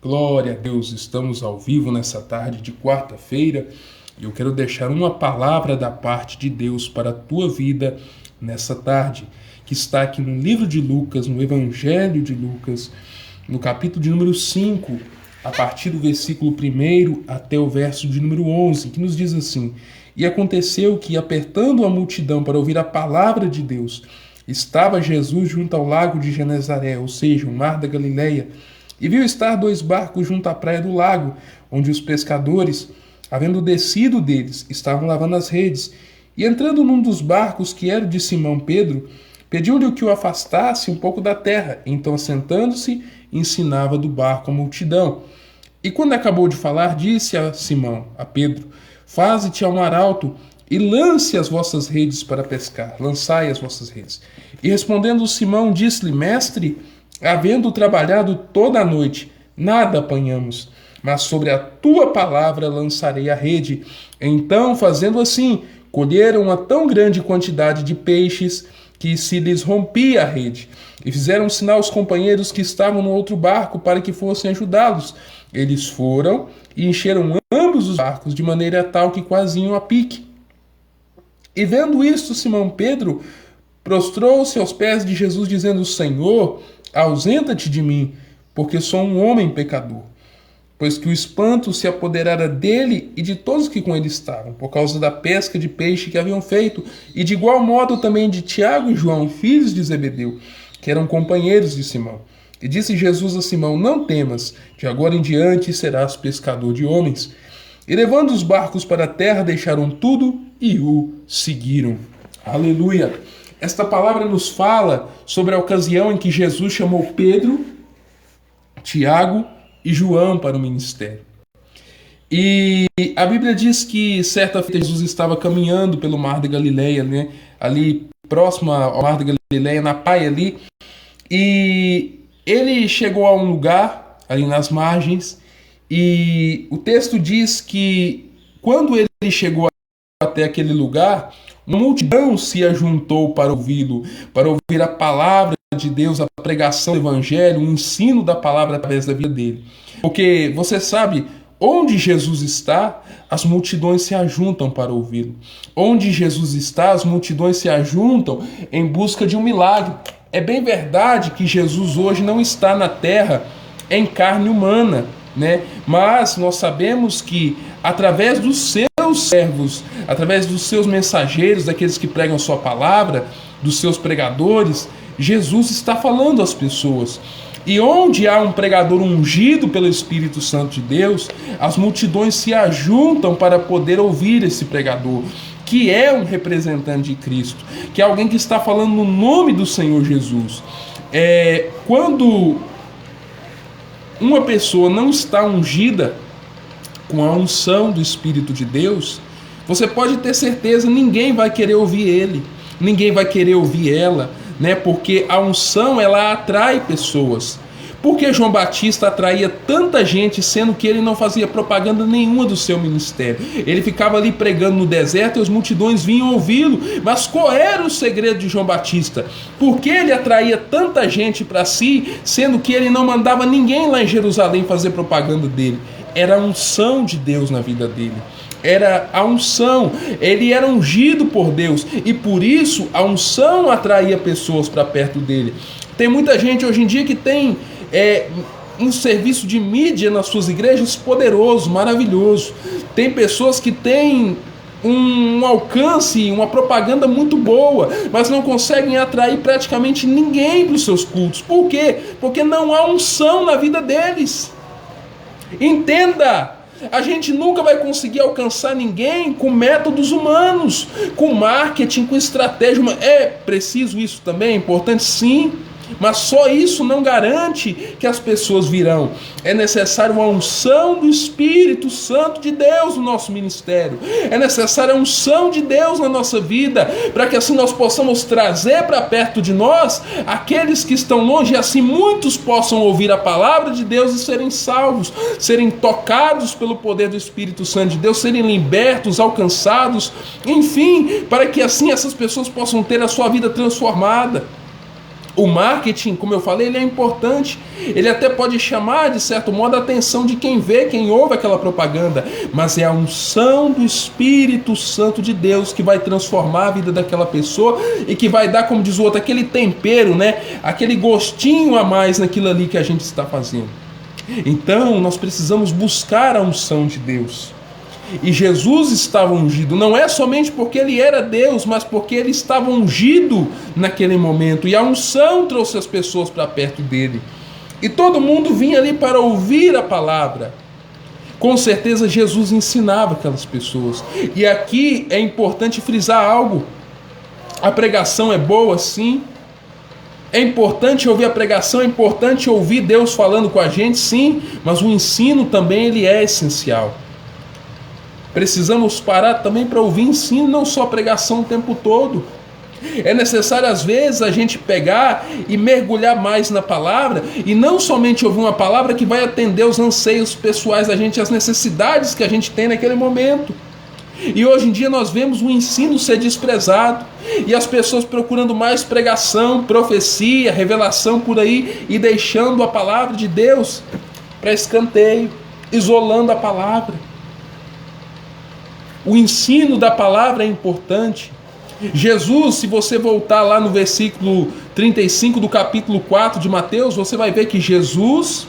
Glória a Deus, estamos ao vivo nessa tarde de quarta-feira e eu quero deixar uma palavra da parte de Deus para a tua vida nessa tarde, que está aqui no livro de Lucas, no Evangelho de Lucas, no capítulo de número 5, a partir do versículo 1 até o verso de número 11, que nos diz assim: E aconteceu que, apertando a multidão para ouvir a palavra de Deus, estava Jesus junto ao lago de Genezaré, ou seja, o mar da Galileia, e viu estar 2 barcos junto à praia do lago, onde os pescadores, havendo descido deles, estavam lavando as redes. E entrando num dos barcos, que era o de Simão Pedro, pediu-lhe que o afastasse um pouco da terra. Então, assentando-se, ensinava do barco a multidão. E quando acabou de falar, disse a Simão, a Pedro: Faze-te ao mar alto e lance as vossas redes para pescar. Lançai as vossas redes. E respondendo Simão, disse-lhe: Mestre, havendo trabalhado toda a noite, nada apanhamos, mas sobre a tua palavra lançarei a rede. Então, fazendo assim, colheram uma tão grande quantidade de peixes que se lhes rompia a rede. E fizeram sinal aos companheiros que estavam no outro barco para que fossem ajudá-los. Eles foram e encheram ambos os barcos, de maneira tal que quase iam a pique. E vendo isto, Simão Pedro prostrou-se aos pés de Jesus, dizendo: Senhor, ausenta-te de mim, porque sou um homem pecador. Pois que o espanto se apoderara dele e de todos que com ele estavam, por causa da pesca de peixe que haviam feito, e de igual modo também de Tiago e João, filhos de Zebedeu, que eram companheiros de Simão. E disse Jesus a Simão: Não temas, de agora em diante serás pescador de homens. E levando os barcos para a terra, deixaram tudo e o seguiram. Aleluia! Esta palavra nos fala sobre a ocasião em que Jesus chamou Pedro, Tiago e João para o ministério. E a Bíblia diz que certa feita Jesus estava caminhando pelo mar da Galileia, né? Ali próximo ao mar da Galileia, na praia ali, e ele chegou a um lugar ali nas margens, e o texto diz que quando ele chegou até aquele lugar, uma multidão se ajuntou para ouvi-lo, para ouvir a palavra de Deus, a pregação do evangelho, o ensino da palavra através da vida dele. Porque você sabe, onde Jesus está, as multidões se ajuntam para ouvi-lo. Onde Jesus está, as multidões se ajuntam em busca de um milagre. É bem verdade que Jesus hoje não está na terra em carne humana, né? Mas nós sabemos que através dos seus servos, através dos seus mensageiros, daqueles que pregam sua palavra, dos seus pregadores, Jesus está falando às pessoas. E onde há um pregador ungido pelo Espírito Santo de Deus, as multidões se ajuntam para poder ouvir esse pregador, que é um representante de Cristo, que é alguém que está falando no nome do Senhor Jesus. Quando uma pessoa não está ungida com a unção do Espírito de Deus, você pode ter certeza, ninguém vai querer ouvir ele, ninguém vai querer ouvir ela, né? Porque a unção, ela atrai pessoas. Por que João Batista atraía tanta gente, sendo que ele não fazia propaganda nenhuma do seu ministério? Ele ficava ali pregando no deserto e as multidões vinham ouvi-lo. Mas qual era o segredo de João Batista? Por que ele atraía tanta gente para si, sendo que ele não mandava ninguém lá em Jerusalém fazer propaganda dele? Era a unção de Deus na vida dele. Era a unção, ele era ungido por Deus e por isso a unção atraía pessoas para perto dele. Tem muita gente hoje em dia que tem um serviço de mídia nas suas igrejas poderoso, maravilhoso. Tem pessoas que têm um alcance, uma propaganda muito boa, mas não conseguem atrair praticamente ninguém para os seus cultos. Por quê? Porque não há unção na vida deles. Entenda! A gente nunca vai conseguir alcançar ninguém com métodos humanos, com marketing, com estratégia humana. É preciso isso também, é importante sim, mas só isso não garante que as pessoas virão. É necessário uma unção do Espírito Santo de Deus no nosso ministério. É necessária a unção de Deus na nossa vida, para que assim nós possamos trazer para perto de nós aqueles que estão longe, e assim muitos possam ouvir a palavra de Deus e serem salvos, serem tocados pelo poder do Espírito Santo de Deus, serem libertos, alcançados, enfim, para que assim essas pessoas possam ter a sua vida transformada. O marketing, como eu falei, ele é importante. Ele até pode chamar, de certo modo, a atenção de quem vê, quem ouve aquela propaganda. Mas é a unção do Espírito Santo de Deus que vai transformar a vida daquela pessoa e que vai dar, como diz o outro, aquele tempero, né? Aquele gostinho a mais naquilo ali que a gente está fazendo. Então, nós precisamos buscar a unção de Deus. E Jesus estava ungido, não é somente porque ele era Deus, mas porque ele estava ungido naquele momento. E a unção trouxe as pessoas para perto dele. E todo mundo vinha ali para ouvir a palavra. Com certeza Jesus ensinava aquelas pessoas. E aqui é importante frisar algo. A pregação é boa, sim. É importante ouvir a pregação, é importante ouvir Deus falando com a gente, sim. Mas o ensino também ele é essencial. Precisamos parar também para ouvir ensino, não só pregação o tempo todo. É necessário, às vezes, a gente pegar e mergulhar mais na palavra e não somente ouvir uma palavra que vai atender os anseios pessoais da gente, as necessidades que a gente tem naquele momento. E hoje em dia nós vemos o ensino ser desprezado e as pessoas procurando mais pregação, profecia, revelação por aí e deixando a palavra de Deus para escanteio, isolando a palavra. O ensino da palavra é importante. Jesus, se você voltar lá no versículo 35 do capítulo 4 de Mateus, você vai ver que Jesus,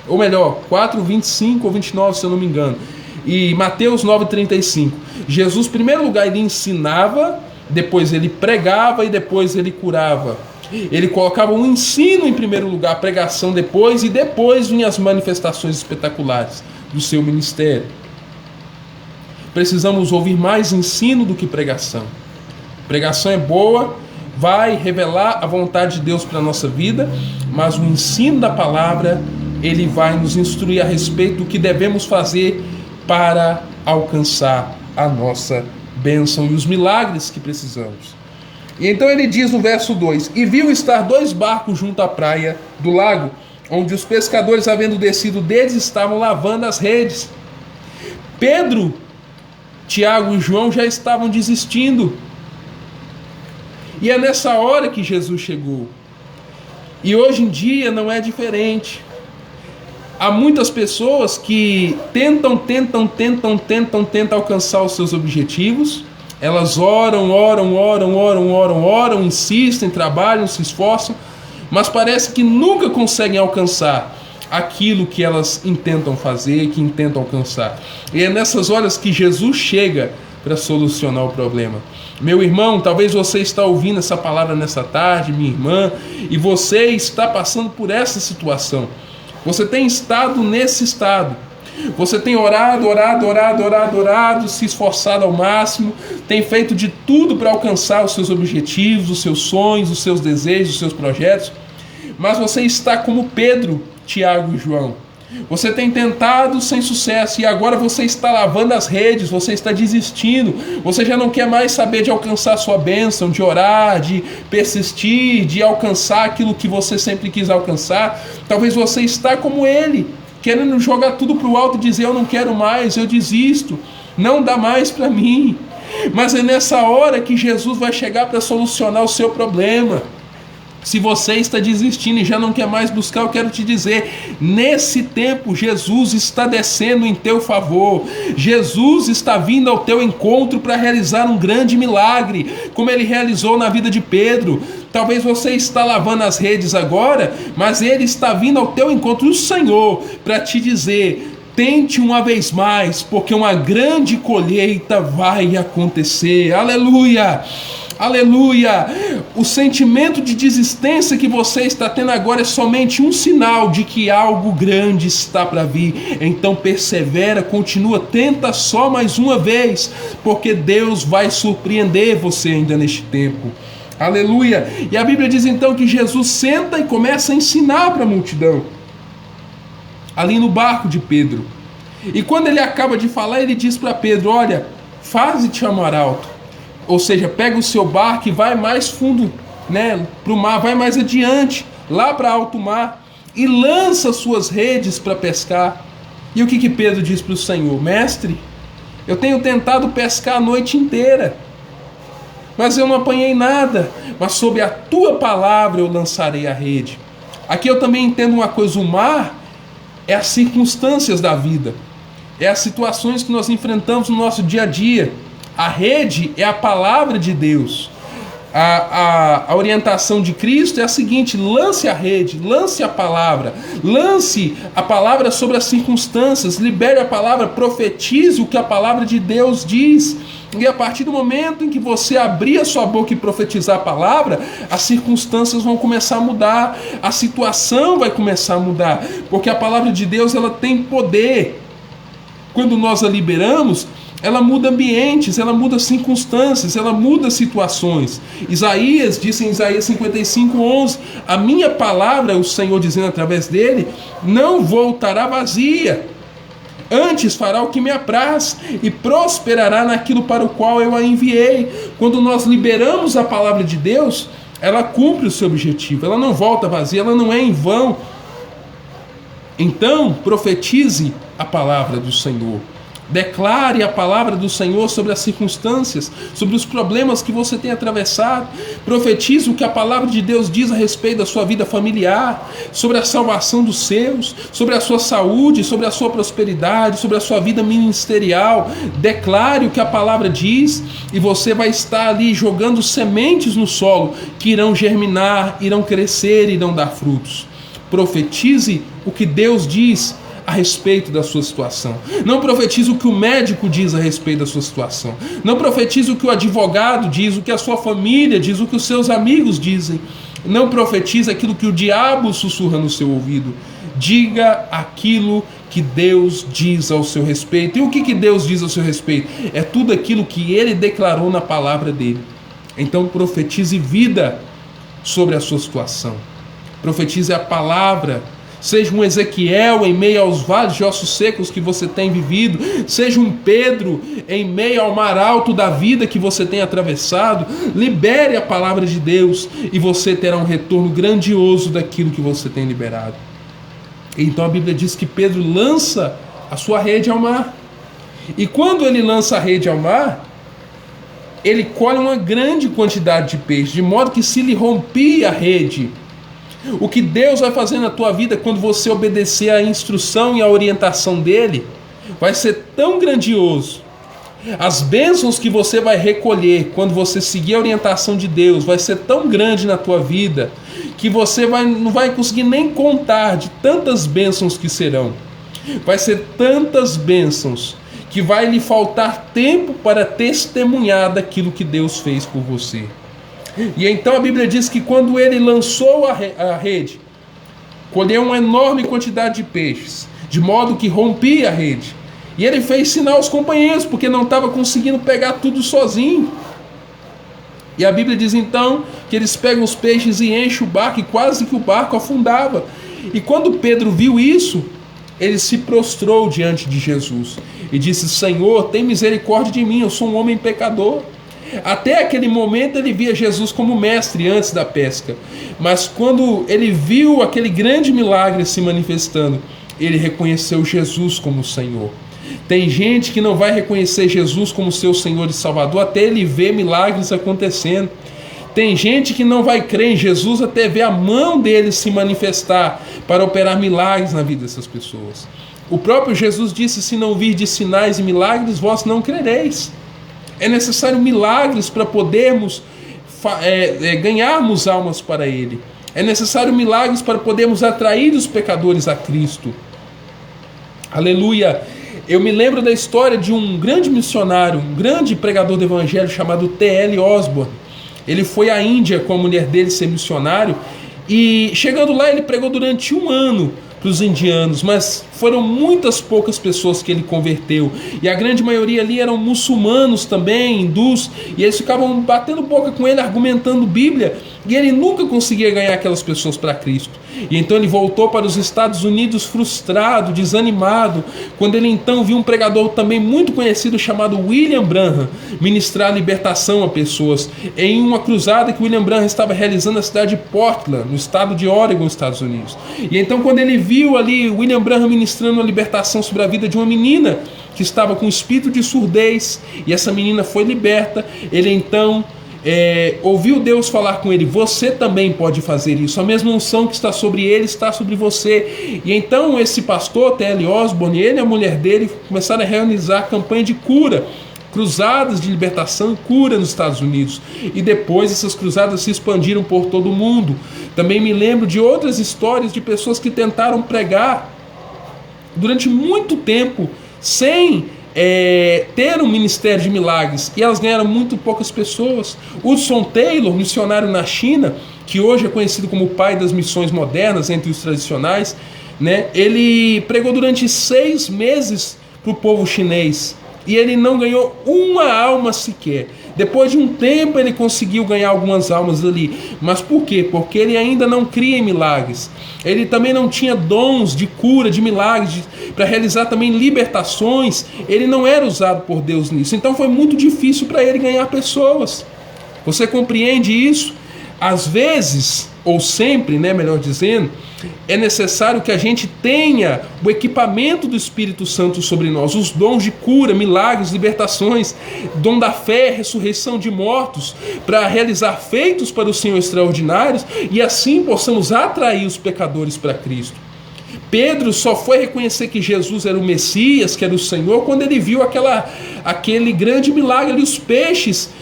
ou melhor, 4, 25 ou 29, se eu não me engano, e Mateus 9, 35, Jesus, em primeiro lugar, ele ensinava, depois ele pregava e depois ele curava. Ele colocava o ensino em primeiro lugar, a pregação depois, e depois vinham as manifestações espetaculares do seu ministério. Precisamos ouvir mais ensino do que pregação. Pregação é boa, vai revelar a vontade de Deus para a nossa vida, mas o ensino da palavra, ele vai nos instruir a respeito do que devemos fazer para alcançar a nossa bênção e os milagres que precisamos. E então ele diz no verso 2: E viu estar 2 barcos junto à praia do lago, onde os pescadores, havendo descido deles, estavam lavando as redes. Pedro, Tiago e João já estavam desistindo. E é nessa hora que Jesus chegou. E hoje em dia não é diferente. Há muitas pessoas que tentam alcançar os seus objetivos. Elas oram, insistem, trabalham, se esforçam, mas parece que nunca conseguem alcançar aquilo que elas intentam fazer, que intentam alcançar. E é nessas horas que Jesus chega para solucionar o problema. Meu irmão, talvez você está ouvindo essa palavra nessa tarde, minha irmã, e você está passando por essa situação. Você tem estado nesse estado. Você tem orado, se esforçado ao máximo, tem feito de tudo para alcançar os seus objetivos, os seus sonhos, os seus desejos, os seus projetos, mas você está como Pedro, Tiago e João. Você tem tentado sem sucesso e agora você está lavando as redes, você está desistindo, você já não quer mais saber de alcançar a sua bênção, de orar, de persistir, de alcançar aquilo que você sempre quis alcançar. Talvez você está como ele, querendo jogar tudo para o alto e dizer: eu não quero mais, eu desisto, não dá mais para mim. Mas é nessa hora que Jesus vai chegar para solucionar o seu problema. Se você está desistindo e já não quer mais buscar, eu quero te dizer, nesse tempo Jesus está descendo em teu favor. Jesus está vindo ao teu encontro para realizar um grande milagre, como ele realizou na vida de Pedro. Talvez você está lavando as redes agora, mas ele está vindo ao teu encontro, o Senhor, para te dizer: tente uma vez mais, porque uma grande colheita vai acontecer. Aleluia! Aleluia! O sentimento de desistência que você está tendo agora é somente um sinal de que algo grande está para vir. Então persevera, continua, tenta só mais uma vez, porque Deus vai surpreender você ainda neste tempo. Aleluia! E a Bíblia diz então que Jesus senta e começa a ensinar para a multidão, ali no barco de Pedro. E quando ele acaba de falar, ele diz para Pedro: olha, faze-te chamar alto. Ou seja, pega o seu barco e vai mais fundo, né, para o mar, vai mais adiante, lá para alto mar, e lança suas redes para pescar. E o que Pedro diz para o Senhor? Mestre, eu tenho tentado pescar a noite inteira, mas eu não apanhei nada, mas sob a tua palavra eu lançarei a rede. Aqui eu também entendo uma coisa: o mar é as circunstâncias da vida, é as situações que nós enfrentamos no nosso dia a dia. A rede é a palavra de Deus. A orientação de Cristo é a seguinte: lance a rede, lance a palavra sobre as circunstâncias, libere a palavra, profetize o que a palavra de Deus diz. E a partir do momento em que você abrir a sua boca e profetizar a palavra, as circunstâncias vão começar a mudar, a situação vai começar a mudar, porque a palavra de Deus, ela tem poder. Quando nós a liberamos, ela muda ambientes, ela muda circunstâncias, ela muda situações. Isaías disse em Isaías 55:11: a minha palavra, o Senhor dizendo através dele, não voltará vazia, antes fará o que me apraz e prosperará naquilo para o qual eu a enviei. Quando nós liberamos a palavra de Deus, ela cumpre o seu objetivo, ela não volta vazia, ela não é em vão. Então, profetize a palavra do Senhor. Declare a palavra do Senhor sobre as circunstâncias, sobre os problemas que você tem atravessado. Profetize o que a palavra de Deus diz a respeito da sua vida familiar, sobre a salvação dos seus, sobre a sua saúde, sobre a sua prosperidade, sobre a sua vida ministerial. Declare o que a palavra diz e você vai estar ali jogando sementes no solo que irão germinar, irão crescer, irão dar frutos. Profetize o que Deus diz a respeito da sua situação. Não profetize o que o médico diz a respeito da sua situação. Não profetize o que o advogado diz, o que a sua família diz, o que os seus amigos dizem. Não profetize aquilo que o diabo sussurra no seu ouvido. Diga aquilo que Deus diz ao seu respeito. E o que Deus diz ao seu respeito? É tudo aquilo que ele declarou na palavra dele. Então profetize vida sobre a sua situação. Profetize a palavra. Seja um Ezequiel em meio aos vales de ossos secos que você tem vivido. Seja um Pedro em meio ao mar alto da vida que você tem atravessado. Libere a palavra de Deus e você terá um retorno grandioso daquilo que você tem liberado. Então a Bíblia diz que Pedro lança a sua rede ao mar. E quando ele lança a rede ao mar, ele colhe uma grande quantidade de peixe, de modo que se lhe rompia a rede. O que Deus vai fazer na tua vida quando você obedecer à instrução e à orientação dele vai ser tão grandioso. As bênçãos que você vai recolher quando você seguir a orientação de Deus vai ser tão grande na tua vida que você não vai conseguir nem contar de tantas bênçãos que serão. Vai ser tantas bênçãos que vai lhe faltar tempo para testemunhar daquilo que Deus fez por você. E então a Bíblia diz que quando ele lançou a rede, colheu uma enorme quantidade de peixes, de modo que rompia a rede. E ele fez sinal aos companheiros, porque não estava conseguindo pegar tudo sozinho. E a Bíblia diz então que eles pegam os peixes e enchem o barco, e quase que o barco afundava. E quando Pedro viu isso, ele se prostrou diante de Jesus e disse: Senhor, tem misericórdia de mim, eu sou um homem pecador. Até aquele momento ele via Jesus como mestre antes da pesca, mas quando ele viu aquele grande milagre se manifestando, ele reconheceu Jesus como Senhor. Tem gente que não vai reconhecer Jesus como seu Senhor e Salvador até ele ver milagres acontecendo. Tem gente que não vai crer em Jesus até ver a mão dele se manifestar para operar milagres na vida dessas pessoas. O próprio Jesus disse: se não virdes sinais e milagres, vós não crereis. É necessário milagres para podermos ganharmos almas para Ele. É necessário milagres para podermos atrair os pecadores a Cristo. Aleluia! Eu me lembro da história de um grande missionário, um grande pregador do evangelho chamado T.L. Osborne. Ele foi à Índia com a mulher dele ser missionário e chegando lá ele pregou durante 1 ano para os indianos, mas foram muitas poucas pessoas que ele converteu, e a grande maioria ali eram muçulmanos também, hindus, e eles ficavam batendo boca com ele, argumentando Bíblia, e ele nunca conseguia ganhar aquelas pessoas para Cristo. E então ele voltou para os Estados Unidos frustrado, desanimado, quando ele então viu um pregador também muito conhecido chamado William Branham ministrar libertação a pessoas em uma cruzada que William Branham estava realizando na cidade de Portland, no estado de Oregon, Estados Unidos. E então quando ele viu ali William Branham ministrando a libertação sobre a vida de uma menina que estava com espírito de surdez, e essa menina foi liberta, ele então ouviu Deus falar com ele: você também pode fazer isso, a mesma unção que está sobre ele está sobre você. E então esse pastor, T.L. Osborne, ele e a mulher dele começaram a realizar campanha de cura, cruzadas de libertação e cura nos Estados Unidos. E depois essas cruzadas se expandiram por todo o mundo. Também me lembro de outras histórias de pessoas que tentaram pregar durante muito tempo sem ter um ministério de milagres, e elas ganharam muito poucas pessoas. Hudson Taylor, missionário na China, que hoje é conhecido como o pai das missões modernas entre os tradicionais, né? Ele pregou durante 6 meses para o povo chinês e ele não ganhou uma alma sequer. Depois de um tempo ele conseguiu ganhar algumas almas ali. Mas por quê? Porque ele ainda não cria em milagres. Ele também não tinha dons de cura, de milagres, para realizar também libertações. Ele não era usado por Deus nisso. Então foi muito difícil para ele ganhar pessoas. Você compreende isso? Às vezes, ou sempre, né, melhor dizendo, é necessário que a gente tenha o equipamento do Espírito Santo sobre nós, os dons de cura, milagres, libertações, dom da fé, ressurreição de mortos, para realizar feitos para o Senhor extraordinários, e assim possamos atrair os pecadores para Cristo. Pedro só foi reconhecer que Jesus era o Messias, que era o Senhor, quando ele viu aquele grande milagre ali, os peixes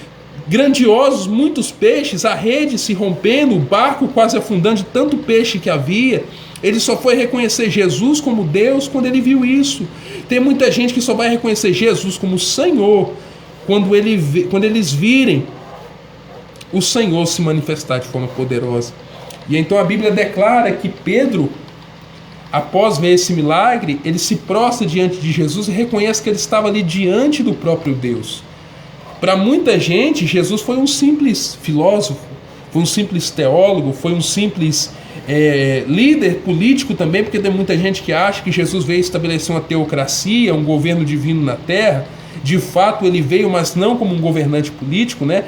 grandiosos, muitos peixes, a rede se rompendo, o barco quase afundando de tanto peixe que havia. Ele só foi reconhecer Jesus como Deus quando ele viu isso. Tem muita gente que só vai reconhecer Jesus como Senhor quando eles virem o Senhor se manifestar de forma poderosa. E então a Bíblia declara que Pedro, após ver esse milagre, ele se prostra diante de Jesus e reconhece que ele estava ali diante do próprio Deus. Para muita gente, Jesus foi um simples filósofo, foi um simples teólogo, foi um simples líder político também, porque tem muita gente que acha que Jesus veio estabelecer uma teocracia, um governo divino na terra. De fato ele veio, mas não como um governante político, né?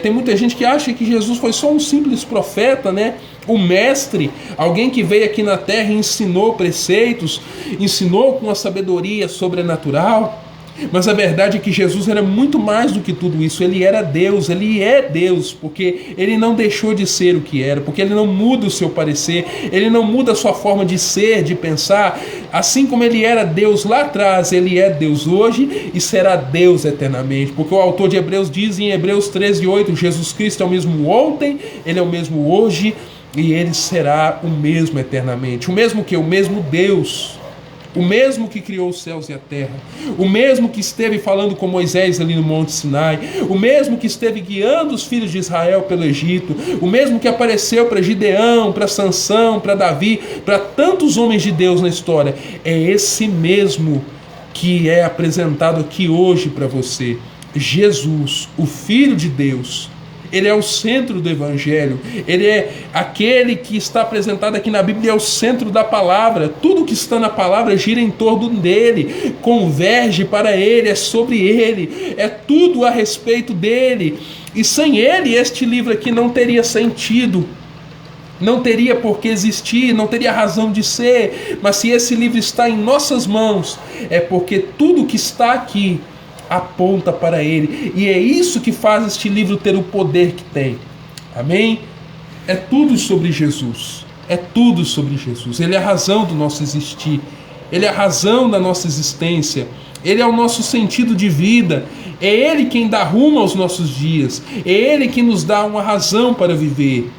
Tem muita gente que acha que Jesus foi só um simples profeta, né? O mestre, alguém que veio aqui na terra e ensinou preceitos, ensinou com uma sabedoria sobrenatural. Mas a verdade é que Jesus era muito mais do que tudo isso. Ele era Deus, ele é Deus, porque ele não deixou de ser o que era, porque ele não muda o seu parecer, ele não muda a sua forma de ser, de pensar. Assim como ele era Deus lá atrás, ele é Deus hoje e será Deus eternamente, porque o autor de Hebreus diz em Hebreus 13:8, Jesus Cristo é o mesmo ontem, ele é o mesmo hoje e ele será o mesmo eternamente. O mesmo que? O mesmo Deus. O mesmo que criou os céus e a terra, o mesmo que esteve falando com Moisés ali no Monte Sinai, o mesmo que esteve guiando os filhos de Israel pelo Egito, o mesmo que apareceu para Gideão, para Sansão, para Davi, para tantos homens de Deus na história, é esse mesmo que é apresentado aqui hoje para você. Jesus, o Filho de Deus. Ele é o centro do Evangelho, ele é aquele que está apresentado aqui na Bíblia, é o centro da palavra. Tudo que está na palavra gira em torno dele, converge para ele, é sobre ele, é tudo a respeito dele. E sem ele, este livro aqui não teria sentido, não teria por que existir, não teria razão de ser. Mas se esse livro está em nossas mãos, é porque tudo que está aqui aponta para ele, e é isso que faz este livro ter o poder que tem. Amém? É tudo sobre Jesus, é tudo sobre Jesus. Ele é a razão do nosso existir, ele é a razão da nossa existência, ele é o nosso sentido de vida, é ele quem dá rumo aos nossos dias, é ele que nos dá uma razão para viver.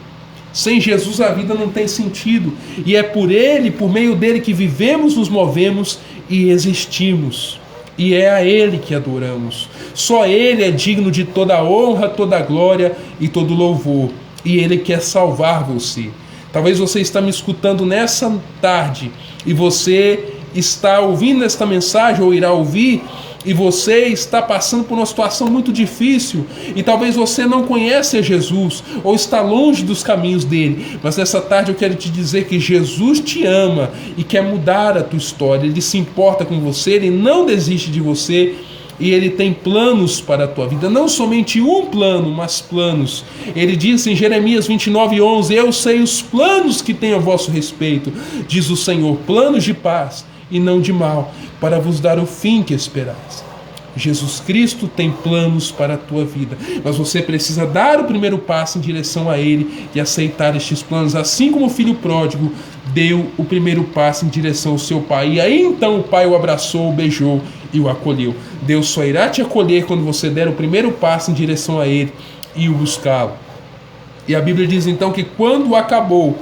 Sem Jesus a vida não tem sentido, e é por ele, por meio dele que vivemos, nos movemos e existimos. E é a ele que adoramos. Só ele é digno de toda a honra, toda a glória e todo o louvor. E ele quer salvar você. Talvez você está me escutando nessa tarde e você está ouvindo esta mensagem ou irá ouvir, e você está passando por uma situação muito difícil, e talvez você não conhece a Jesus ou está longe dos caminhos dele, mas nessa tarde eu quero te dizer que Jesus te ama e quer mudar a tua história. Ele se importa com você, ele não desiste de você, e ele tem planos para a tua vida, não somente um plano, mas planos. Ele diz em Jeremias 29:11, eu sei os planos que tenho a vosso respeito, diz o Senhor, planos de paz e não de mal, para vos dar o fim que esperais. Jesus Cristo tem planos para a tua vida, mas você precisa dar o primeiro passo em direção a Ele e aceitar estes planos, assim como o filho pródigo deu o primeiro passo em direção ao seu pai. E aí então o pai o abraçou, o beijou e o acolheu. Deus só irá te acolher quando você der o primeiro passo em direção a Ele e o buscá-lo. E a Bíblia diz então que quando acabou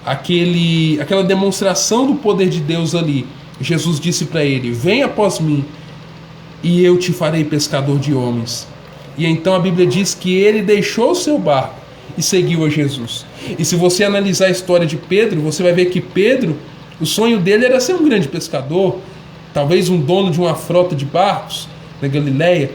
aquela demonstração do poder de Deus ali, Jesus disse para ele: vem após mim e eu te farei pescador de homens. E então a Bíblia diz que ele deixou o seu barco e seguiu a Jesus. E se você analisar a história de Pedro, você vai ver que Pedro, o sonho dele era ser um grande pescador, talvez um dono de uma frota de barcos na Galileia.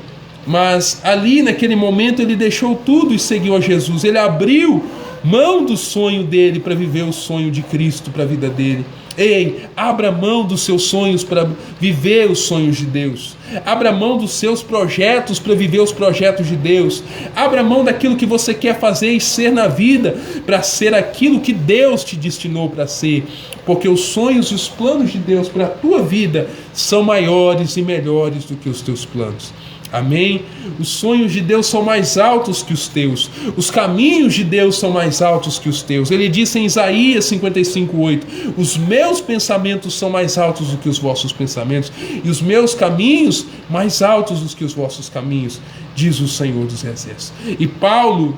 Mas ali naquele momento ele deixou tudo e seguiu a Jesus. Ele abriu mão do sonho dele para viver o sonho de Cristo para a vida dele. Ei, abra mão dos seus sonhos para viver os sonhos de Deus. Abra mão dos seus projetos para viver os projetos de Deus. Abra mão daquilo que você quer fazer e ser na vida para ser aquilo que Deus te destinou para ser. Porque os sonhos e os planos de Deus para a tua vida são maiores e melhores do que os teus planos. Amém? Os sonhos de Deus são mais altos que os teus. Os caminhos de Deus são mais altos que os teus. Ele disse em Isaías 55:8: os meus pensamentos são mais altos do que os vossos pensamentos, e os meus caminhos mais altos do que os vossos caminhos, diz o Senhor dos Exércitos. E Paulo,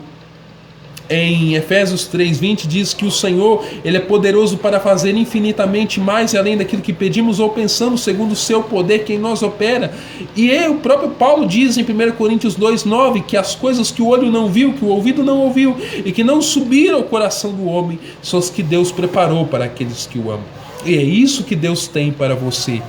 em Efésios 3:20, diz que o Senhor, Ele é poderoso para fazer infinitamente mais e além daquilo que pedimos ou pensamos, segundo o seu poder que em nós opera. E o próprio Paulo diz em 1 Coríntios 2:9 que as coisas que o olho não viu, que o ouvido não ouviu e que não subiram ao coração do homem, são as que Deus preparou para aqueles que o amam. E é isso que Deus tem para você.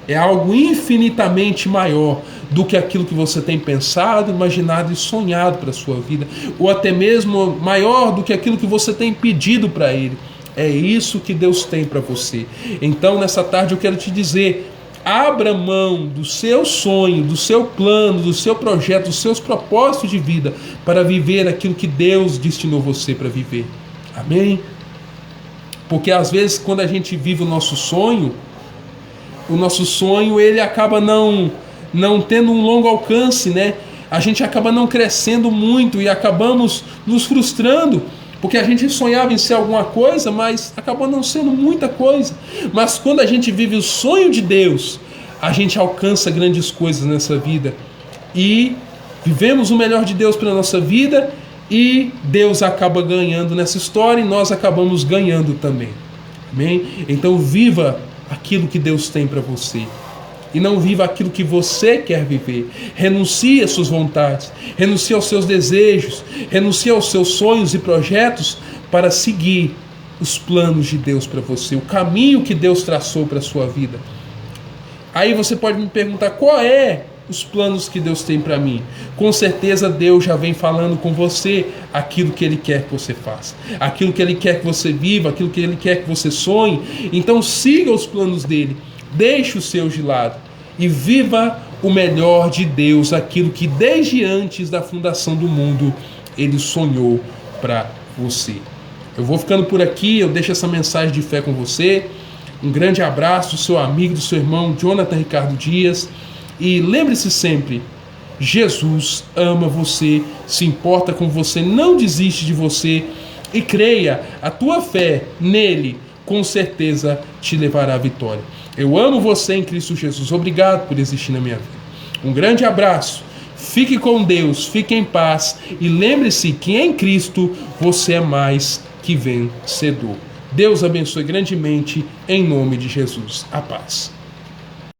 É algo infinitamente maior do que aquilo que você tem pensado, imaginado e sonhado para a sua vida, ou até mesmo maior do que aquilo que você tem pedido para Ele. É isso que Deus tem para você. Então, nessa tarde eu quero te dizer: abra mão do seu sonho, do seu plano, do seu projeto, dos seus propósitos de vida para viver aquilo que Deus destinou você para viver. Amém? Porque às vezes quando a gente vive o nosso sonho ele acaba não tendo um longo alcance, né? A gente acaba não crescendo muito e acabamos nos frustrando, porque a gente sonhava em ser alguma coisa, mas acabou não sendo muita coisa. Mas quando a gente vive o sonho de Deus, a gente alcança grandes coisas nessa vida e vivemos o melhor de Deus para a nossa vida, e Deus acaba ganhando nessa história e nós acabamos ganhando também. Amém? Então viva aquilo que Deus tem para você e não viva aquilo que você quer viver. Renuncie às suas vontades, renuncie aos seus desejos, renuncie aos seus sonhos e projetos para seguir os planos de Deus para você, o caminho que Deus traçou para a sua vida. Aí você pode me perguntar: qual é os planos que Deus tem para mim? Com certeza Deus já vem falando com você aquilo que Ele quer que você faça, aquilo que Ele quer que você viva, aquilo que Ele quer que você sonhe. Então siga os planos dEle, deixe os seus de lado e viva o melhor de Deus, aquilo que desde antes da fundação do mundo Ele sonhou para você. Eu vou ficando por aqui, eu deixo essa mensagem de fé com você. Um grande abraço do seu amigo, do seu irmão Jonathan Ricardo Dias. E lembre-se sempre: Jesus ama você, se importa com você, não desiste de você, e creia, a tua fé nele com certeza te levará à vitória. Eu amo você em Cristo Jesus. Obrigado por existir na minha vida. Um grande abraço. Fique com Deus, fique em paz e lembre-se que em Cristo você é mais que vencedor. Deus abençoe grandemente em nome de Jesus. A paz.